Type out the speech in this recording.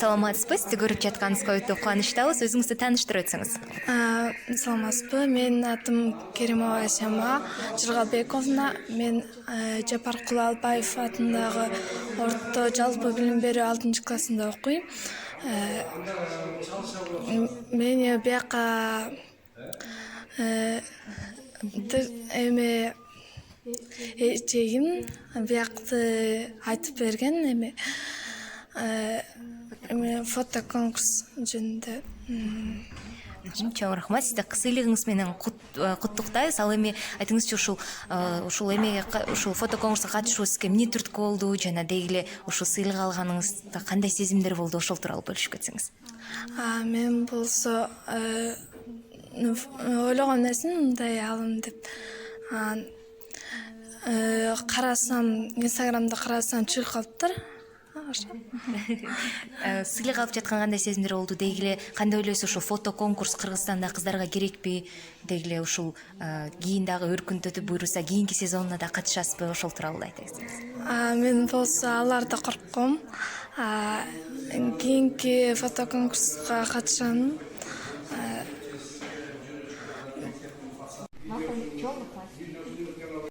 саламатсызбы? Сизди көрүп жатканыбызга өтө кубанычтабыз. Өзүңүздү тааныштырып өтсөңүз. Саламатсызбы? Менин атым Керимова Айшама Жыргалбековна. Мен Жапар Кулалбаев атындагы орто жалпы билим берүү 6-классында окуйм. Мени бияка эме эчегим биякты айтып берген эме фото конкурс жөнүндө. Чоң рахмат. Сизди сыйлыгыңыз менен куттуктайбыз. Ал эми айтыңызчы, ушул эмеге ушул фото конкурска катышуу сизге эмне түрткү болду жана деги эле ушул сыйлык алганыңызда кандай сезимдер болду, ошол тууралуу бөлүшүп кетсеңиз. Мен болсо ойлогон нерсем мындай алам деп. Карасам, Инстаграмда карасам чыгып калыптыр. Сыйлык алып жаткан кандай сезимдер болду? Деги эле кандай ойлойсуз, ушул фото конкурс Кыргызстанда кыздарга керекпи? Деги эле ушул кийин дагы өркүндөтүп буйруса кийинки сезонуна да катышасызбы? Ошол тууралуу айта кетсеңиз. Мен болсо аларда коркком. Кийинки фото конкурска катышам.